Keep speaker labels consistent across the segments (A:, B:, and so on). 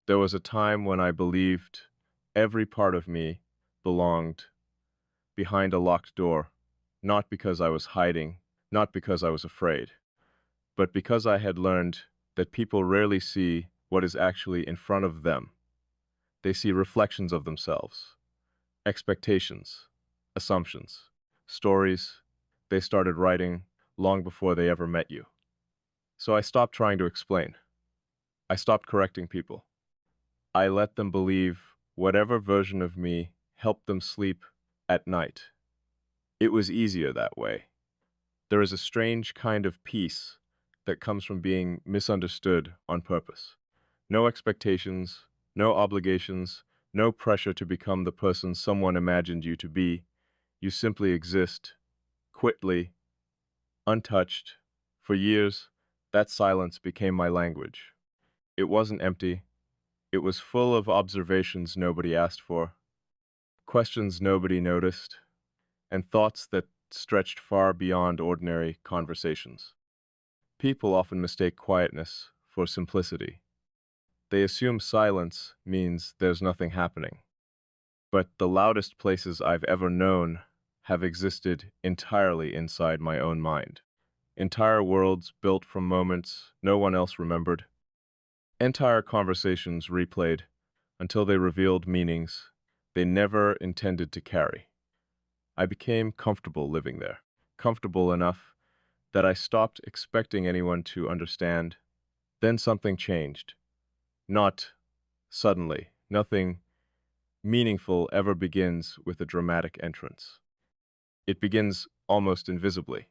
A: There was a time when I believed every part of me belonged behind a locked door, not because I was hiding, not because I was afraid, but because I had learned that people rarely see what is actually in front of them. They see reflections of themselves, expectations, assumptions, stories they started writing long before they ever met you. So I stopped trying to explain. I stopped correcting people. I let them believe whatever version of me helped them sleep at night. It was easier that way. There is a strange kind of peace that comes from being misunderstood on purpose. No expectations, no obligations, no pressure to become the person someone imagined you to be. You simply exist, quietly, untouched. For years, that silence became my language. It wasn't empty. It was full of observations nobody asked for, questions nobody noticed, and thoughts that stretched far beyond ordinary conversations. People often mistake quietness for simplicity. They assume silence means there's nothing happening. But the loudest places I've ever known have existed entirely inside my own mind. Entire worlds built from moments no one else remembered. Entire conversations replayed until they revealed meanings they never intended to carry. I became comfortable living there, comfortable enough that I stopped expecting anyone to understand. Then something changed. Not suddenly. Nothing meaningful ever begins with a dramatic entrance. It begins almost invisibly.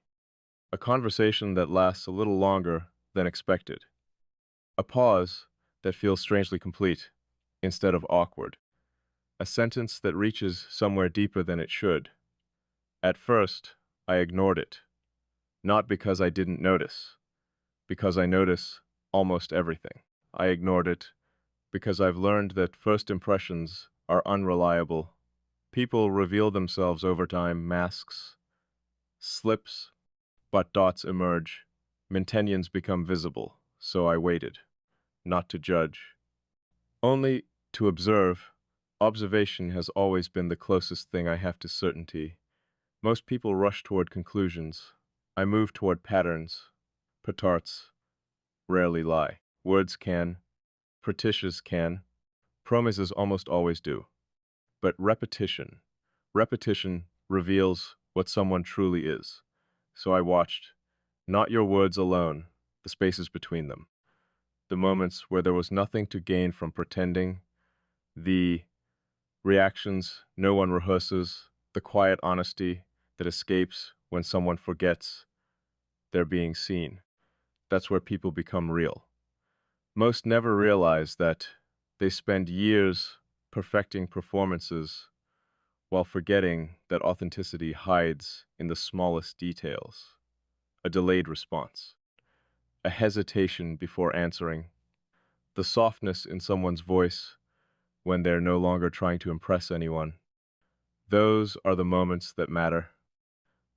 A: A conversation that lasts a little longer than expected. A pause that feels strangely complete instead of awkward. A sentence that reaches somewhere deeper than it should. At first, I ignored it, not because I didn't notice, because I notice almost everything. I ignored it because I've learned that first impressions are unreliable. People reveal themselves over time, masks, slips, but dots emerge. Maintenance become visible, so I waited, not to judge, only to observe. Observation has always been the closest thing I have to certainty. Most people rush toward conclusions. I move toward patterns. Petards rarely lie. Words can, pretitious can, promises almost always do. But repetition reveals what someone truly is. So I watched, not your words alone, the spaces between them, the moments where there was nothing to gain from pretending, the reactions no one rehearses, the quiet honesty that escapes when someone forgets they're being seen. That's where people become real. Most never realize that they spend years perfecting performances while forgetting that authenticity hides in the smallest details. A delayed response, a hesitation before answering, the softness in someone's voice when they're no longer trying to impress anyone. Those are the moments that matter.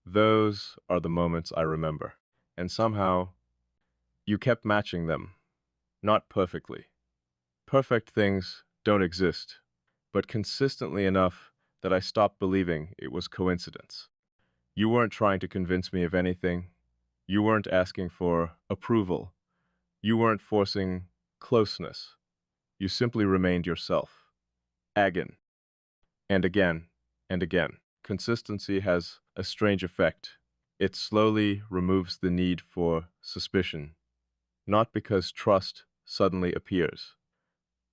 A: Those are the moments I remember. And somehow, you kept matching them, not perfectly. Perfect things don't exist, but consistently enough that I stopped believing it was coincidence. You weren't trying to convince me of anything. You weren't asking for approval. You weren't forcing closeness. You simply remained yourself. Again, and again, and again. Consistency has a strange effect. It slowly removes the need for suspicion, not because trust suddenly appears,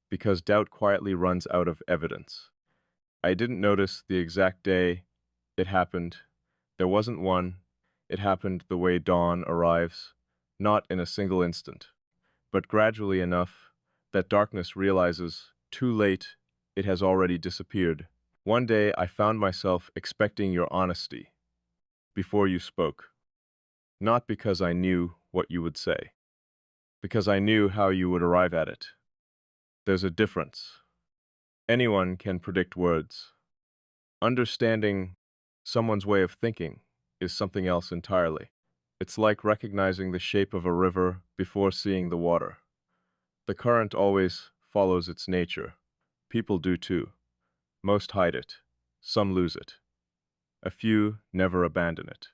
A: because doubt quietly runs out of evidence. I didn't notice the exact day it happened. There wasn't one. It happened the way dawn arrives, not in a single instant, but gradually enough that darkness realizes too late it has already disappeared. One day I found myself expecting your honesty before you spoke, not because I knew what you would say, because I knew how you would arrive at it. There's a difference. Anyone can predict words. Understanding someone's way of thinking is something else entirely. It's like recognizing the shape of a river before seeing the water. The current always follows its nature. People do too. Most hide it. Some lose it. A few never abandon it.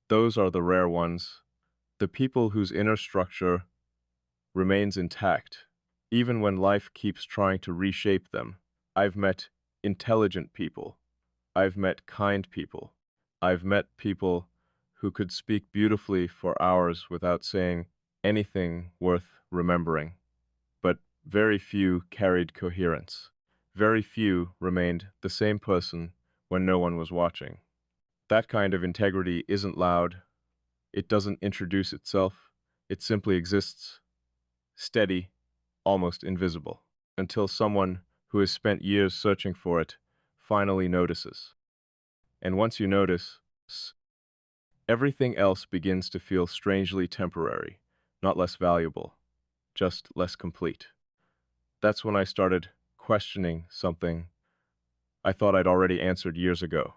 A: Those are the rare ones, the people whose inner structure remains intact, even when life keeps trying to reshape them. I've met intelligent people. I've met kind people. I've met people who could speak beautifully for hours without saying anything worth remembering. But very few carried coherence. Very few remained the same person when no one was watching. That kind of integrity isn't loud. It doesn't introduce itself. It simply exists, steady, almost invisible, until someone who has spent years searching for it finally notices. And once you notice, everything else begins to feel strangely temporary, not less valuable, just less complete. That's when I started questioning something I thought I'd already answered years ago.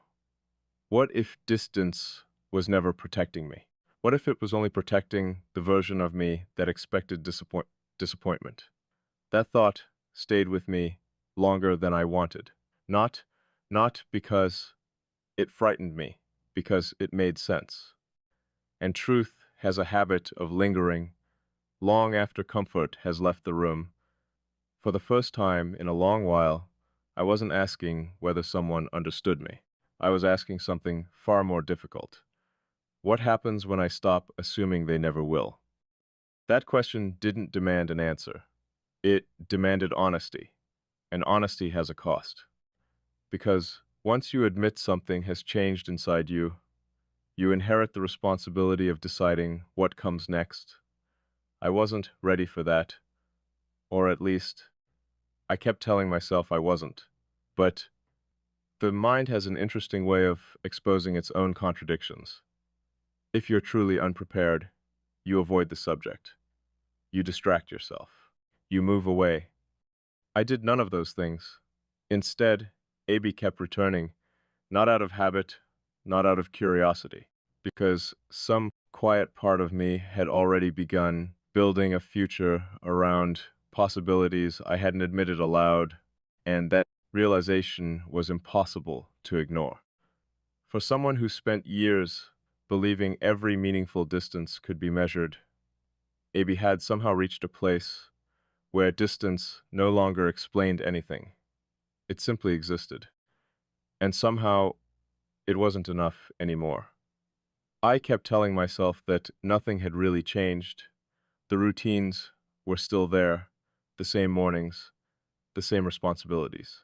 A: What if distance was never protecting me? What if it was only protecting the version of me that expected disappointment? That thought stayed with me longer than I wanted. Not, not because it frightened me, because it made sense. And truth has a habit of lingering long after comfort has left the room. For the first time in a long while, I wasn't asking whether someone understood me. I was asking something far more difficult. What happens when I stop assuming they never will? That question didn't demand an answer. It demanded honesty, and honesty has a cost. Because once you admit something has changed inside you, you inherit the responsibility of deciding what comes next. I wasn't ready for that, or at least, I kept telling myself I wasn't. But the mind has an interesting way of exposing its own contradictions. If you're truly unprepared, you avoid the subject. You distract yourself. You move away. I did none of those things. Instead, AB kept returning, not out of habit, not out of curiosity, because some quiet part of me had already begun building a future around possibilities I hadn't admitted aloud, and that realization was impossible to ignore. For someone who spent years believing every meaningful distance could be measured, AB had somehow reached a place where distance no longer explained anything. It simply existed. And somehow, it wasn't enough anymore. I kept telling myself that nothing had really changed. The routines were still there, the same mornings, the same responsibilities,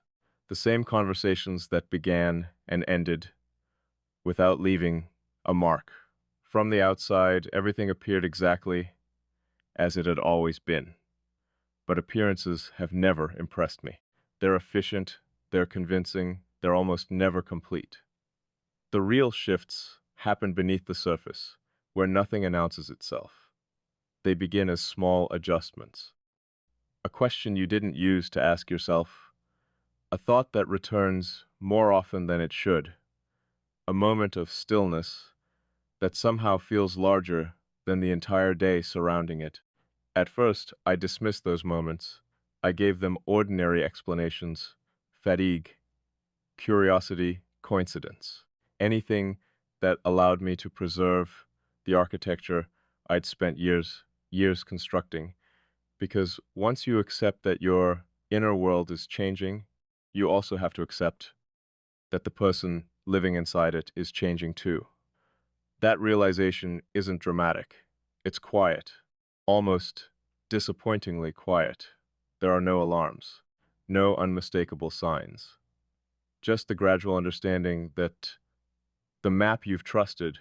A: the same conversations that began and ended without leaving a mark. From the outside, everything appeared exactly as it had always been. But appearances have never impressed me. They're efficient, they're convincing, they're almost never complete. The real shifts happen beneath the surface, where nothing announces itself. They begin as small adjustments. A question you didn't use to ask yourself, a thought that returns more often than it should, a moment of stillness that somehow feels larger than the entire day surrounding it. At first, I dismissed those moments. I gave them ordinary explanations: fatigue, curiosity, coincidence. Anything that allowed me to preserve the architecture I'd spent years constructing. Because once you accept that your inner world is changing, you also have to accept that the person living inside it is changing too. That realization isn't dramatic. It's quiet, almost disappointingly quiet. There are no alarms, no unmistakable signs. Just the gradual understanding that the map you've trusted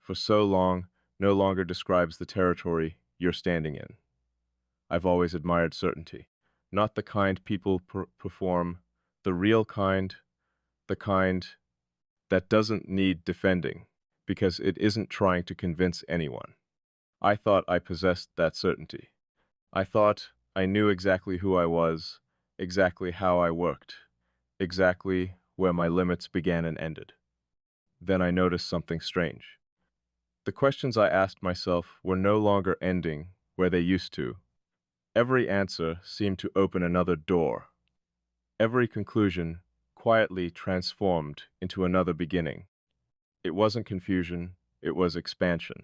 A: for so long no longer describes the territory you're standing in. I've always admired certainty, not the kind people perform, the real kind, the kind that doesn't need defending, because it isn't trying to convince anyone. I thought I possessed that certainty. I thought I knew exactly who I was, exactly how I worked, exactly where my limits began and ended. Then I noticed something strange. The questions I asked myself were no longer ending where they used to. Every answer seemed to open another door. Every conclusion quietly transformed into another beginning. It wasn't confusion, it was expansion.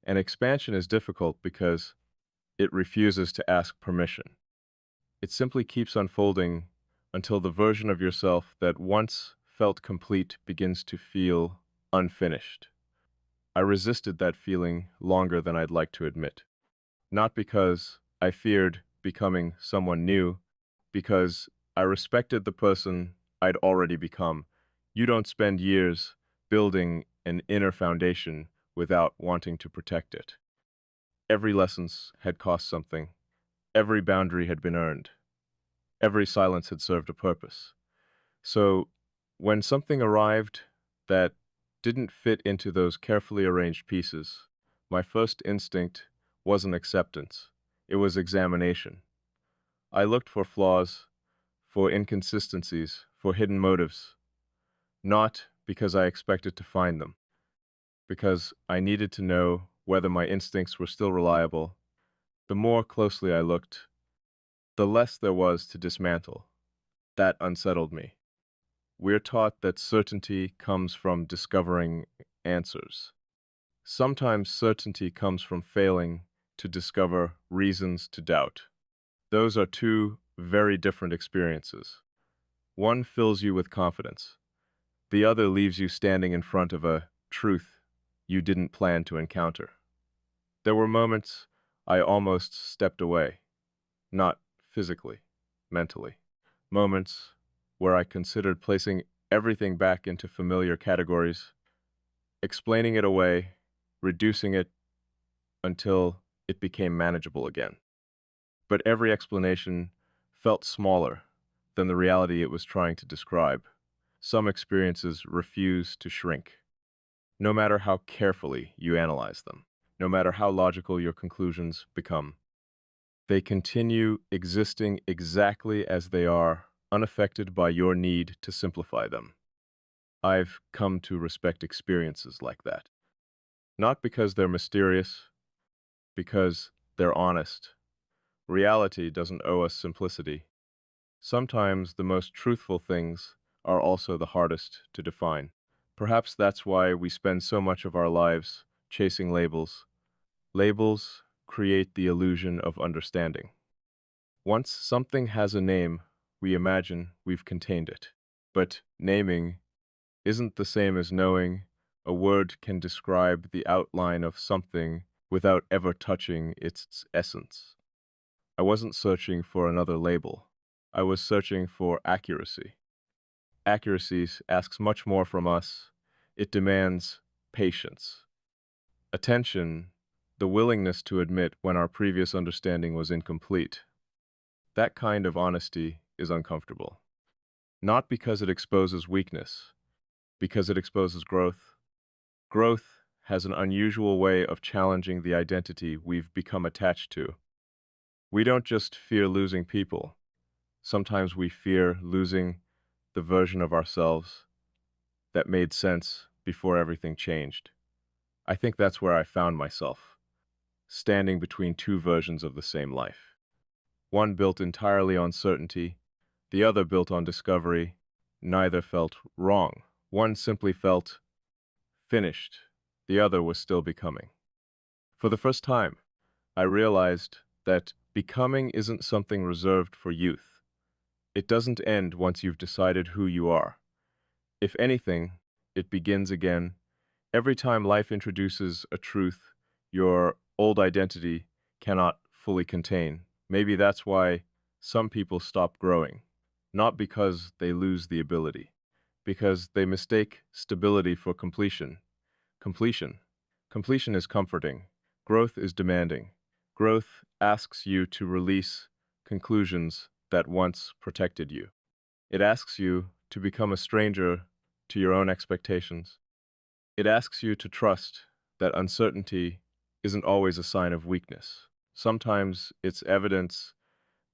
A: And expansion is difficult because it refuses to ask permission. It simply keeps unfolding until the version of yourself that once felt complete begins to feel unfinished. I resisted that feeling longer than I'd like to admit. Not because I feared becoming someone new, because I respected the person I'd already become. You don't spend years building an inner foundation without wanting to protect it. Every lesson had cost something. Every boundary had been earned. Every silence had served a purpose. So when something arrived that didn't fit into those carefully arranged pieces, my first instinct wasn't acceptance. It was examination. I looked for flaws, for inconsistencies, for hidden motives, not because I expected to find them, because I needed to know whether my instincts were still reliable. The more closely I looked, the less there was to dismantle. That unsettled me. We're taught that certainty comes from discovering answers. Sometimes certainty comes from failing to discover reasons to doubt. Those are two very different experiences. One fills you with confidence. The other leaves you standing in front of a truth you didn't plan to encounter. There were moments I almost stepped away, not physically, mentally. Moments where I considered placing everything back into familiar categories, explaining it away, reducing it until it became manageable again. But every explanation felt smaller than the reality it was trying to describe. Some experiences refuse to shrink, no matter how carefully you analyze them, no matter how logical your conclusions become. They continue existing exactly as they are, unaffected by your need to simplify them. I've come to respect experiences like that. Not because they're mysterious, because they're honest. Reality doesn't owe us simplicity. Sometimes the most truthful things are also the hardest to define. Perhaps that's why we spend so much of our lives chasing labels. Labels create the illusion of understanding. Once something has a name, we imagine we've contained it. But naming isn't the same as knowing. A word can describe the outline of something without ever touching its essence. I wasn't searching for another label. I was searching for accuracy. Accuracy asks much more from us. It demands patience, attention, the willingness to admit when our previous understanding was incomplete. That kind of honesty is uncomfortable. Not because it exposes weakness, because it exposes growth. Growth has an unusual way of challenging the identity we've become attached to. We don't just fear losing people. Sometimes we fear losing the version of ourselves that made sense before everything changed. I think that's where I found myself, standing between two versions of the same life. One built entirely on certainty, the other built on discovery. Neither felt wrong. One simply felt finished. The other was still becoming. For the first time, I realized that becoming isn't something reserved for youth. It doesn't end once you've decided who you are. If anything, it begins again. Every time life introduces a truth your old identity cannot fully contain. Maybe that's why some people stop growing. Not because they lose the ability, because they mistake stability for completion. Completion. Completion is comforting. Growth is demanding. Growth asks you to release conclusions that once protected you. It asks you to become a stranger to your own expectations. It asks you to trust that uncertainty isn't always a sign of weakness. Sometimes it's evidence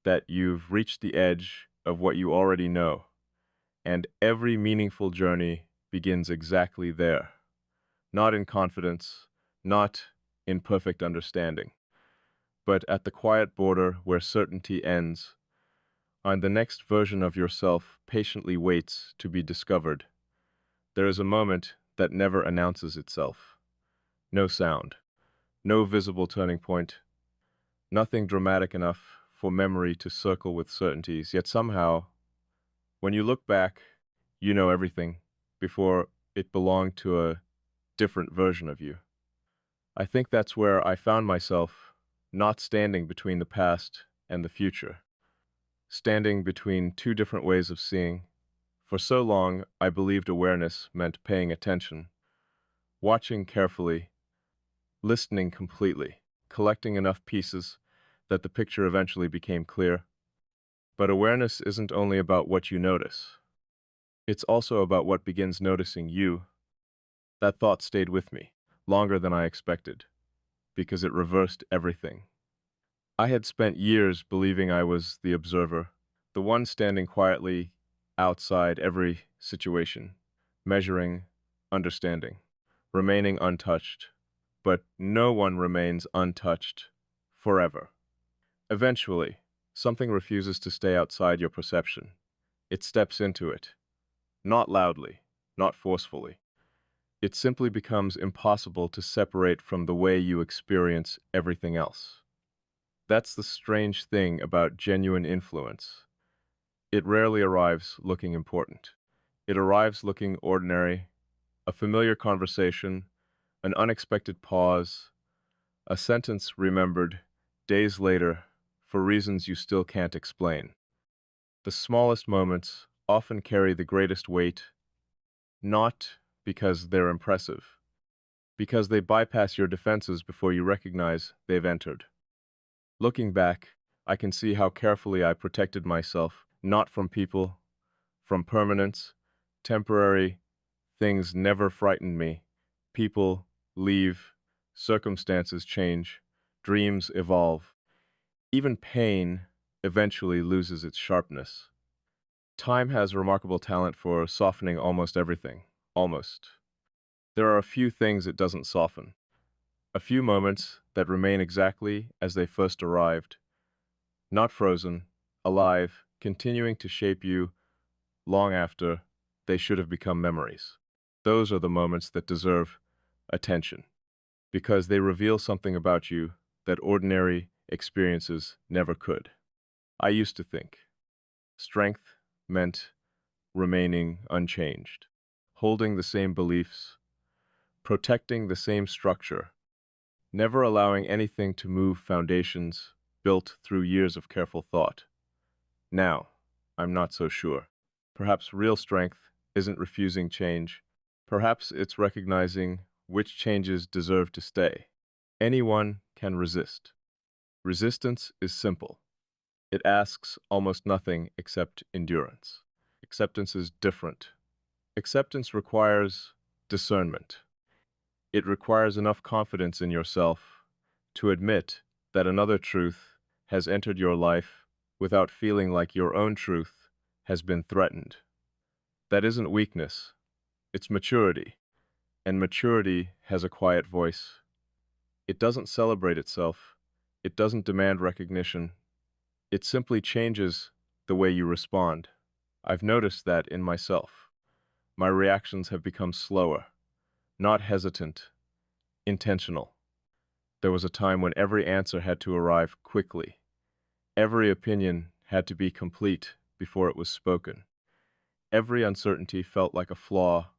A: that you've reached the edge of what you already know, and every meaningful journey begins exactly there. Not in confidence, not in perfect understanding, but at the quiet border where certainty ends, and the next version of yourself patiently waits to be discovered. There is a moment that never announces itself. No sound, no visible turning point, nothing dramatic enough for memory to circle with certainties, yet somehow, when you look back, you know everything before it belonged to a different version of you. I think that's where I found myself, not standing between the past and the future, standing between two different ways of seeing. For so long, I believed awareness meant paying attention, watching carefully, listening completely, collecting enough pieces that the picture eventually became clear. But awareness isn't only about what you notice. It's also about what begins noticing you. That thought stayed with me, longer than I expected, because it reversed everything. I had spent years believing I was the observer, the one standing quietly outside every situation, measuring, understanding, remaining untouched. But no one remains untouched forever. Eventually, something refuses to stay outside your perception. It steps into it, not loudly, not forcefully. It simply becomes impossible to separate from the way you experience everything else. That's the strange thing about genuine influence. It rarely arrives looking important. It arrives looking ordinary, a familiar conversation, an unexpected pause, a sentence remembered days later for reasons you still can't explain. The smallest moments often carry the greatest weight, not because they're impressive, because they bypass your defenses before you recognize they've entered. Looking back, I can see how carefully I protected myself, not from people, from permanence. Temporary things never frightened me. People leave, circumstances change, dreams evolve. Even pain eventually loses its sharpness. Time has remarkable talent for softening almost everything. Almost. There are a few things it doesn't soften. A few moments that remain exactly as they first arrived, not frozen, alive, continuing to shape you long after they should have become memories. Those are the moments that deserve attention, because they reveal something about you that ordinary experiences never could. I used to think strength meant remaining unchanged, holding the same beliefs, protecting the same structure, never allowing anything to move foundations built through years of careful thought. Now, I'm not so sure. Perhaps real strength isn't refusing change. Perhaps it's recognizing which changes deserve to stay. Anyone can resist. Resistance is simple. It asks almost nothing except endurance. Acceptance is different. Acceptance requires discernment. It requires enough confidence in yourself to admit that another truth has entered your life without feeling like your own truth has been threatened. That isn't weakness, it's maturity, and maturity has a quiet voice. It doesn't celebrate itself, it doesn't demand recognition, it simply changes the way you respond. I've noticed that in myself. My reactions have become slower, not hesitant, intentional. There was a time when every answer had to arrive quickly. Every opinion had to be complete before it was spoken. Every uncertainty felt like a flaw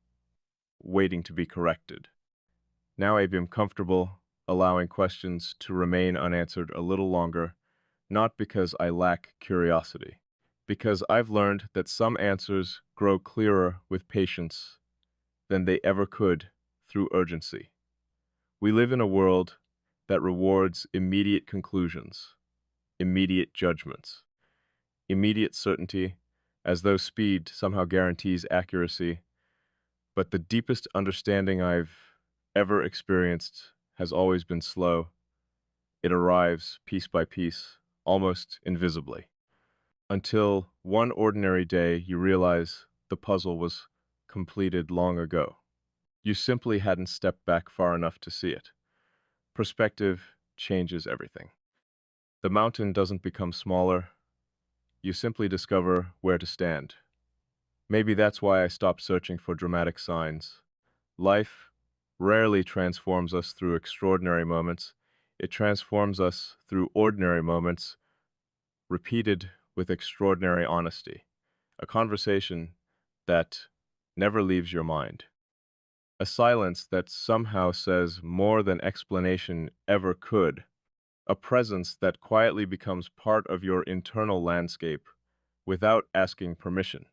A: waiting to be corrected. Now I am comfortable allowing questions to remain unanswered a little longer, not because I lack curiosity, because I've learned that some answers grow clearer with patience than they ever could through urgency. We live in a world that rewards immediate conclusions, immediate judgments, immediate certainty, as though speed somehow guarantees accuracy. But the deepest understanding I've ever experienced has always been slow. It arrives piece by piece, almost invisibly, until one ordinary day you realize the puzzle was completed long ago. You simply hadn't stepped back far enough to see it. Perspective changes everything. The mountain doesn't become smaller, you simply discover where to stand. Maybe that's why I stopped searching for dramatic signs. Life rarely transforms us through extraordinary moments. It transforms us through ordinary moments, repeated with extraordinary honesty. A conversation that never leaves your mind. A silence that somehow says more than explanation ever could. A presence that quietly becomes part of your internal landscape without asking permission.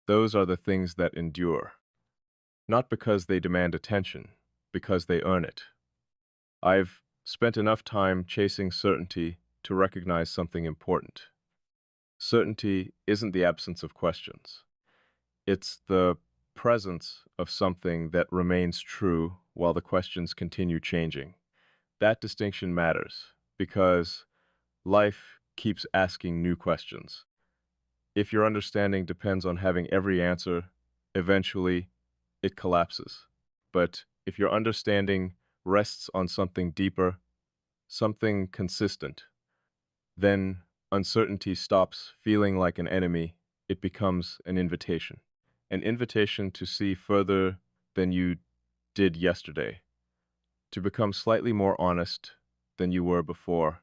A: Those are the things that endure. Not because they demand attention, because they earn it. I've spent enough time chasing certainty to recognize something important. Certainty isn't the absence of questions. It's the presence of something that remains true while the questions continue changing. That distinction matters because life keeps asking new questions. If your understanding depends on having every answer, eventually it collapses. But if your understanding rests on something deeper, something consistent, then uncertainty stops feeling like an enemy. It becomes an invitation. An invitation to see further than you did yesterday, to become slightly more honest than you were before,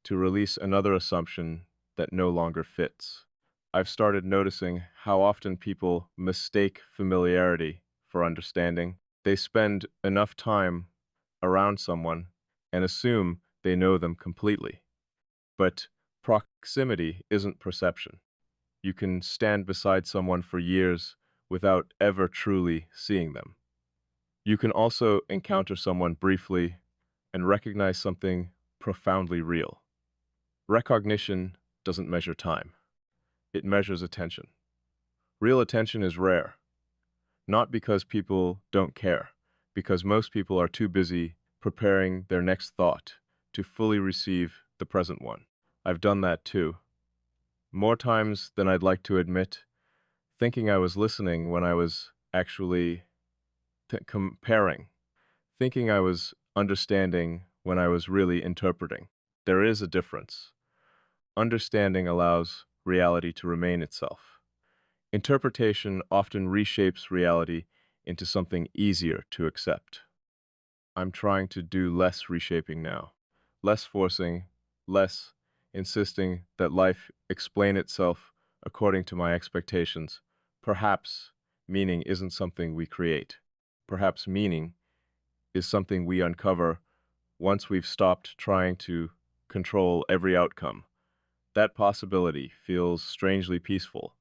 A: to release another assumption that no longer fits. I've started noticing how often people mistake familiarity for understanding. They spend enough time around someone and assume they know them completely. But proximity isn't perception. You can stand beside someone for years without ever truly seeing them. You can also encounter someone briefly and recognize something profoundly real. Recognition doesn't measure time. It measures attention. Real attention is rare, not because people don't care, because most people are too busy preparing their next thought to fully receive the present one. I've done that too. More times than I'd like to admit, thinking I was listening when I was actually comparing, thinking I was understanding when I was really interpreting. There is a difference. Understanding allows reality to remain itself. Interpretation often reshapes reality into something easier to accept. I'm trying to do less reshaping now, less forcing, less insisting that life explain itself according to my expectations. Perhaps meaning isn't something we create. Perhaps meaning is something we uncover once we've stopped trying to control every outcome. That possibility feels strangely peaceful,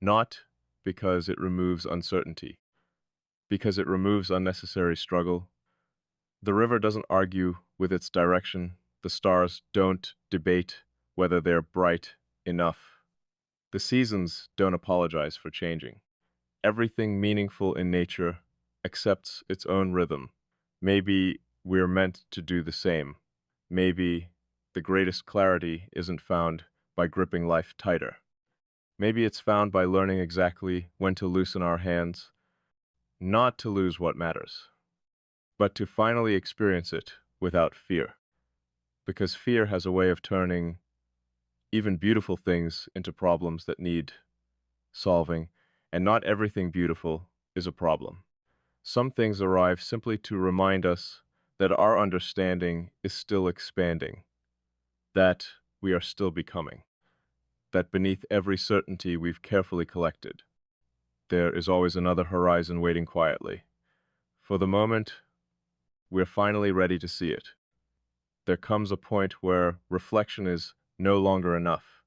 A: not because it removes uncertainty, because it removes unnecessary struggle. The river doesn't argue with its direction. The stars don't debate whether they're bright enough. The seasons don't apologize for changing. Everything meaningful in nature accepts its own rhythm. Maybe we're meant to do the same. Maybe the greatest clarity isn't found by gripping life tighter. Maybe it's found by learning exactly when to loosen our hands, not to lose what matters, but to finally experience it without fear. Because fear has a way of turning even beautiful things into problems that need solving, and not everything beautiful is a problem. Some things arrive simply to remind us that our understanding is still expanding, that we are still becoming, that beneath every certainty we've carefully collected, there is always another horizon waiting quietly. For the moment, we're finally ready to see it. There comes a point where reflection is no longer enough.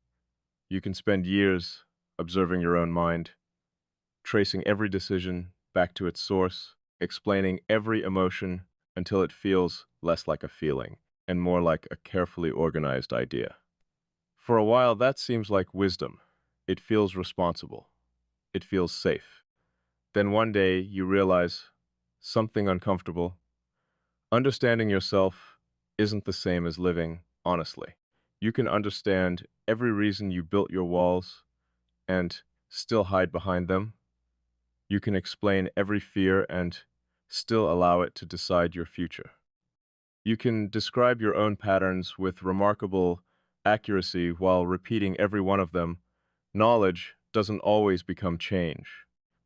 A: You can spend years observing your own mind, tracing every decision back to its source, explaining every emotion until it feels less like a feeling and more like a carefully organized idea. For a while, that seems like wisdom. It feels responsible. It feels safe. Then one day, you realize something uncomfortable. Understanding yourself isn't the same as living honestly. You can understand every reason you built your walls and still hide behind them. You can explain every fear and still allow it to decide your future. You can describe your own patterns with remarkable accuracy while repeating every one of them. Knowledge doesn't always become change.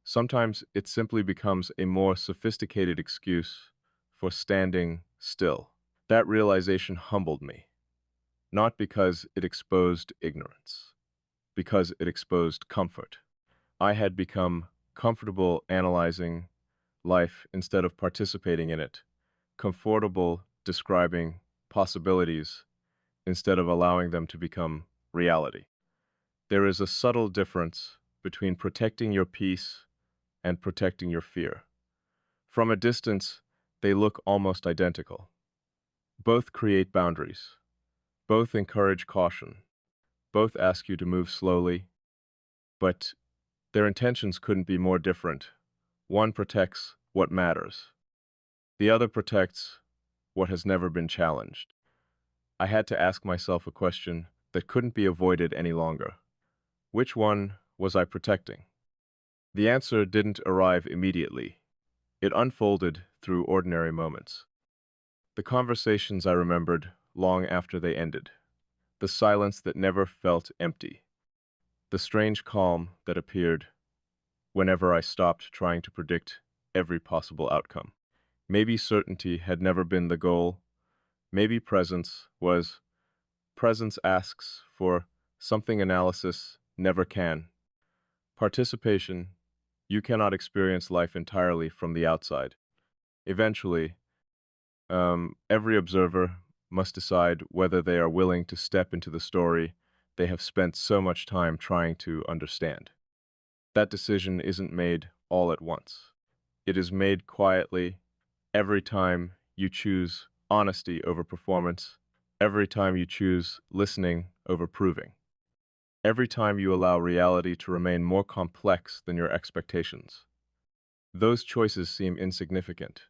A: Sometimes it simply becomes a more sophisticated excuse for standing still. That realization humbled me, not because it exposed ignorance, because it exposed comfort. I had become comfortable analyzing life instead of participating in it, comfortable describing possibilities instead of allowing them to become reality. There is a subtle difference between protecting your peace and protecting your fear. From a distance, they look almost identical. Both create boundaries. Both encourage caution. Both ask you to move slowly, but their intentions couldn't be more different. One protects what matters. The other protects what has never been challenged. I had to ask myself a question that couldn't be avoided any longer. Which one was I protecting? The answer didn't arrive immediately. It unfolded through ordinary moments. The conversations I remembered long after they ended. The silence that never felt empty. The strange calm that appeared whenever I stopped trying to predict every possible outcome. Maybe certainty had never been the goal. Maybe presence was. Presence asks for something analysis never can. Participation. You cannot experience life entirely from the outside. Eventually, every observer must decide whether they are willing to step into the story they have spent so much time trying to understand. That decision isn't made all at once. It is made quietly every time you choose honesty over performance, every time you choose listening over proving, every time you allow reality to remain more complex than your expectations. Those choices seem insignificant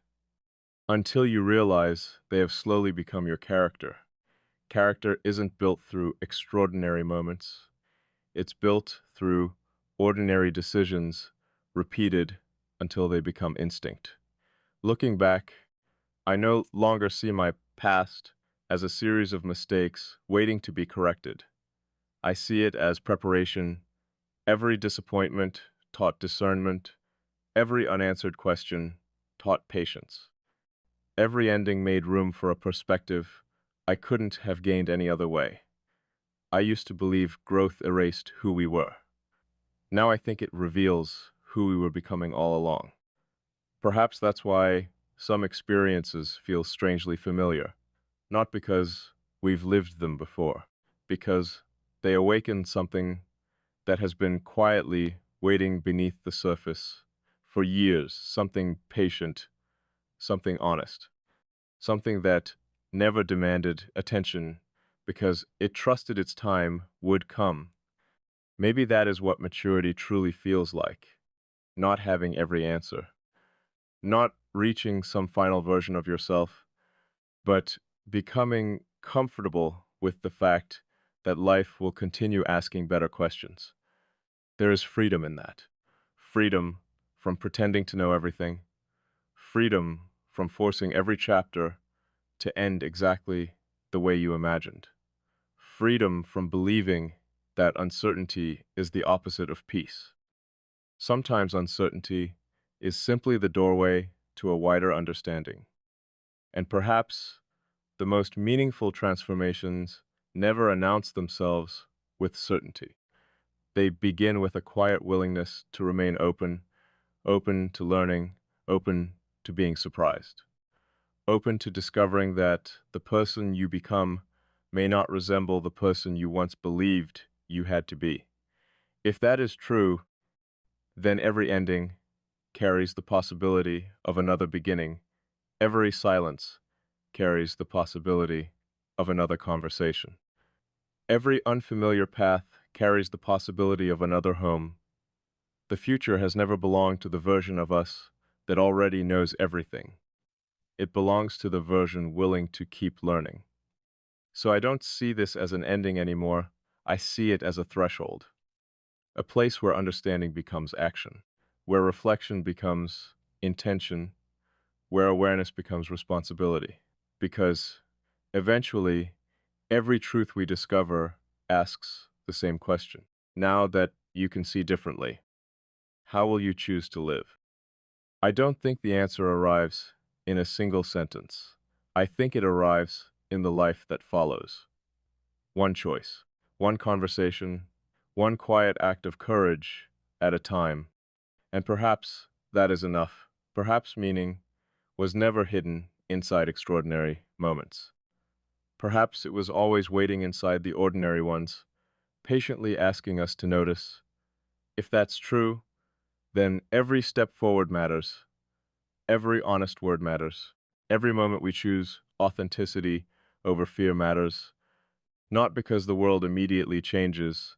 A: until you realize they have slowly become your character. Character isn't built through extraordinary moments. It's built through ordinary decisions repeated until they become instinct. Looking back, I no longer see my past as a series of mistakes waiting to be corrected. I see it as preparation. Every disappointment taught discernment. Every unanswered question taught patience. Every ending made room for a perspective I couldn't have gained any other way. I used to believe growth erased who we were. Now I think it reveals who we were becoming all along. Perhaps that's why some experiences feel strangely familiar, not because we've lived them before, because they awaken something that has been quietly waiting beneath the surface for years, something patient, something honest, something that never demanded attention because it trusted its time would come. Maybe that is what maturity truly feels like, not having every answer, not reaching some final version of yourself, but becoming comfortable with the fact that life will continue asking better questions. There is freedom in that. Freedom from pretending to know everything. Freedom from forcing every chapter to end exactly the way you imagined. Freedom from believing that uncertainty is the opposite of peace. Sometimes uncertainty is simply the doorway to a wider understanding. And perhaps the most meaningful transformations never announce themselves with certainty. They begin with a quiet willingness to remain open, open to learning, open to being surprised, open to discovering that the person you become may not resemble the person you once believed you had to be. If that is true, then every ending carries the possibility of another beginning. Every silence carries the possibility of another conversation. Every unfamiliar path carries the possibility of another home. The future has never belonged to the version of us that already knows everything. It belongs to the version willing to keep learning. So I don't see this as an ending anymore. I see it as a threshold, a place where understanding becomes action, where reflection becomes intention, where awareness becomes responsibility. because eventually every truth we discover asks the same question. Now that you can see differently, how will you choose to live? I don't think the answer arrives in a single sentence. I think it arrives in the life that follows. One choice, one conversation, one quiet act of courage at a time. And perhaps that is enough. Perhaps meaning was never hidden inside extraordinary moments. Perhaps it was always waiting inside the ordinary ones, patiently asking us to notice. If that's true, then every step forward matters. Every honest word matters. Every moment we choose authenticity over fear matters, not because the world immediately changes,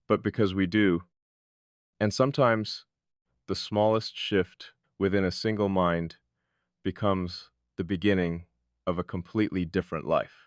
A: but because we do. And sometimes the smallest shift within a single mind becomes the beginning of a completely different life.